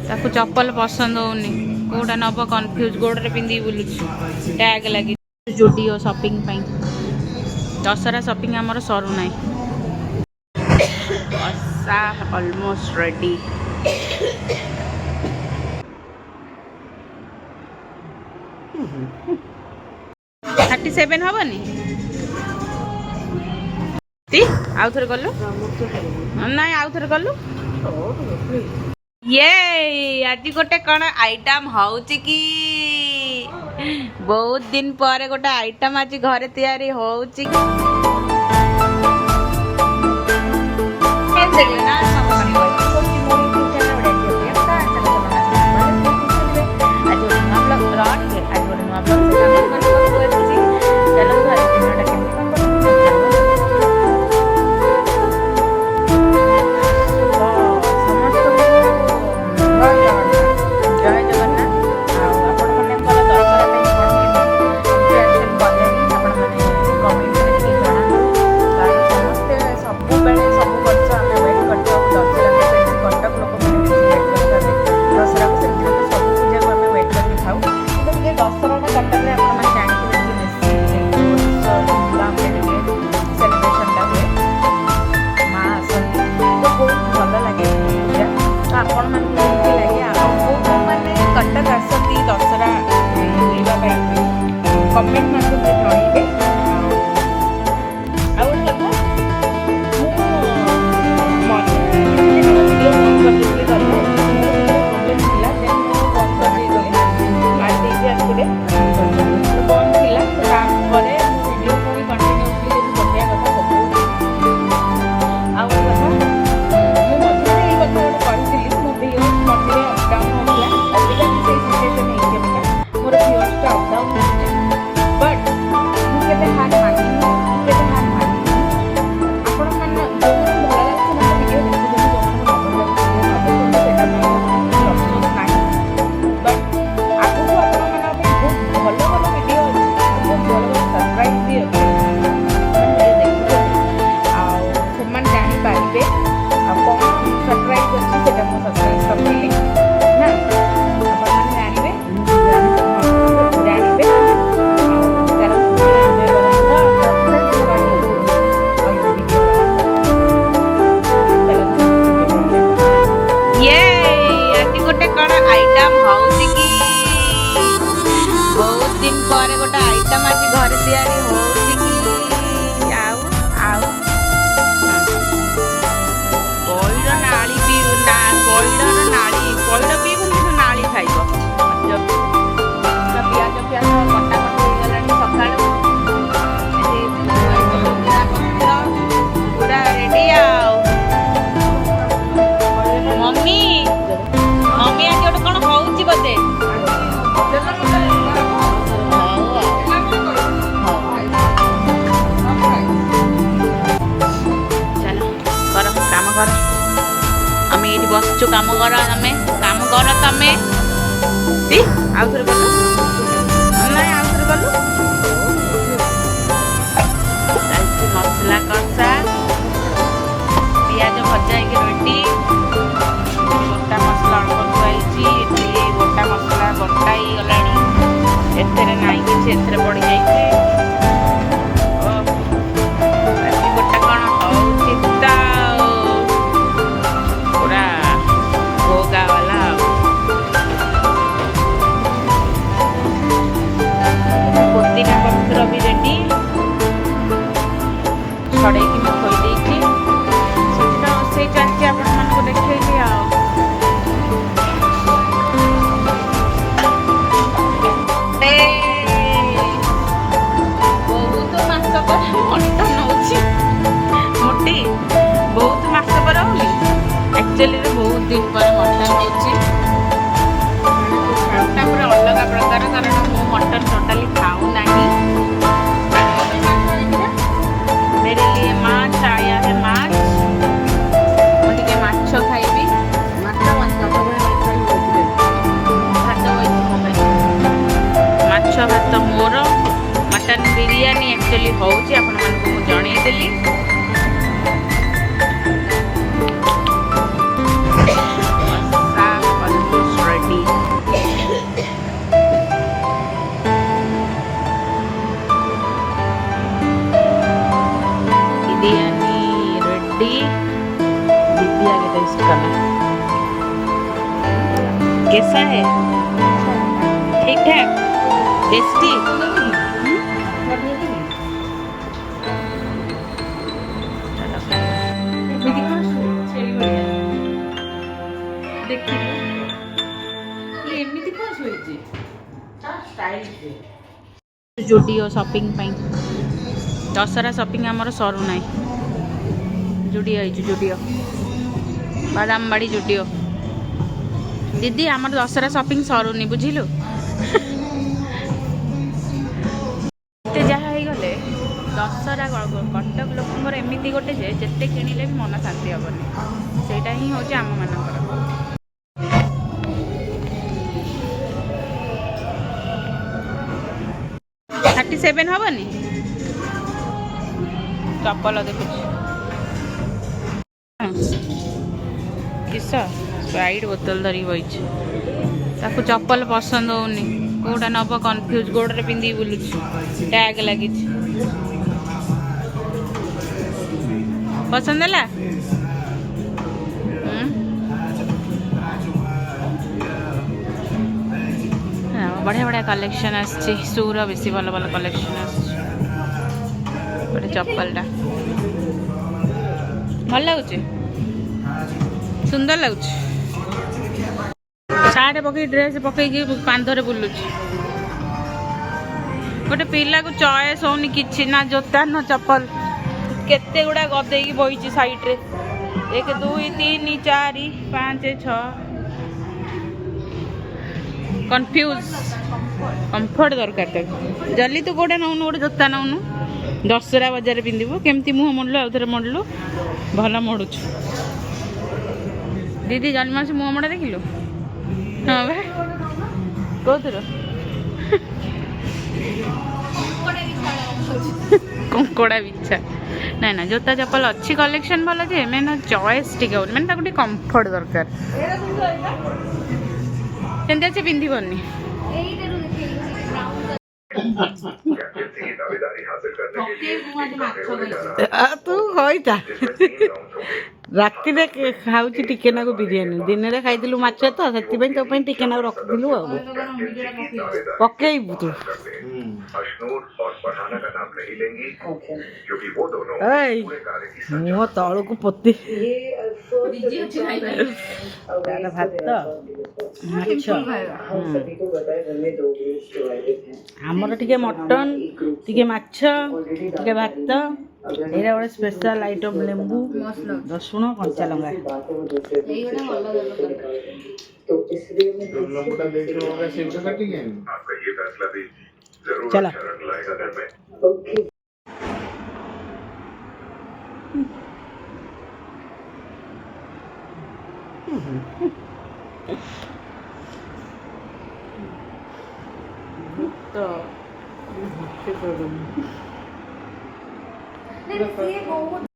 ताकू चप्पल पसंद होनी कोटा नब कन्फ्यूज गोड़े पिंधि बुलूँ टैग लगी जुडियो शॉपिंग दशहरा शॉपिंग आमर सरू ना वर्षा ऑलमोस्ट रेडी 37 हबनी आउ थे गलु ना आउ थे गलु ये आज गोटे कौन आइटम होउची कि बहुत दिन पर गोटे आइटम आज घरे तैयारी होउची बसचु काम कर तमें आउ थे गलु ना आउ थे गलु मसला कषा पियाज भजा रेडी गोटा मसला अल्प थुआई गोटा मसला बटाई गला एथे ना कि पड़ जाइए गोटा कौन हो पुदीना पत्र भी रेडी छड़े कि मैं खोई देती रोसे चलती आप देखी बहुत मास पर मटन होची मोटी बहुत मास पर होली एक्चुअली बहुत दिन पर मटन होची पूरा अलग प्रकार कारण मु मटन टोटाली खाऊ नहीं मेरे लिए माछ आया है माछ मुझे माछ खाइबी माछ भात मोर मटन बिरयानी एक्चुअली होउची आपण मानकु जणै देली कैसा है? ठीक ठाक, tasty. Judeo shopping Dussehra shopping आमर सरू ना जुडियो जुडियो बादामबाड़ी जुडियो दीदी आमर दशहरा शॉपिंग सरूनी बुझिलु जहाँ गले दशहरा कटक लोक एमती गोटे जे जिते किणिले भी मन शांति हेनी सेटा ही हूँ आम मानकर 37 हबनी चप्पल देखु किस स्प्राइट बोतल धरी बही चप्पल पसंद होनी कौटा नब कन्फ्यूज गोड़े पिंधि बुलू टैग लगी पसंद है बढ़िया बढ़िया कलेक्शन आसूर बेसी भल भल कलेक्शन आटे चप्पलटा भल लगुच सुंदर लगुच सार्ट पकई ड्रेस पकई पांधरे बुलू गोटे पिला को चॉइस होनी कि ना जोता ना चप्पल केते गुड़ा गदे बही साइड रे 1 2 3 4 5 6 कन्फ्यूज कंफर्ट दरकार जल्दी तू गोटे नौनु गोटे जोता नौनु दशहरा बजार पिंधु केमती मुह मोड़लु आउ थे मोड़लु भल मोड़ुच दीदी जन्मास मुह मोड़ा देखिलु हाँ भाई कौर कंकड़ा बिछा ना ना जोता चप्पल अच्छी कलेक्शन भल जे मैंने चॉइस टी मैंने कंफर्ट दरकार केमती अच्छे पिंधि तू कईता राति खाऊ टिके नाकु बिरियानी दिन में खाई माछ तो से टिके नाकु रखिलु पकेबू तू मुह तल को पोती भात आमर टिके मटन टिके माछ टिके भात एरा गोटे स्पेशल आइटम लेंबू रसुण कंचा लंगा चला तो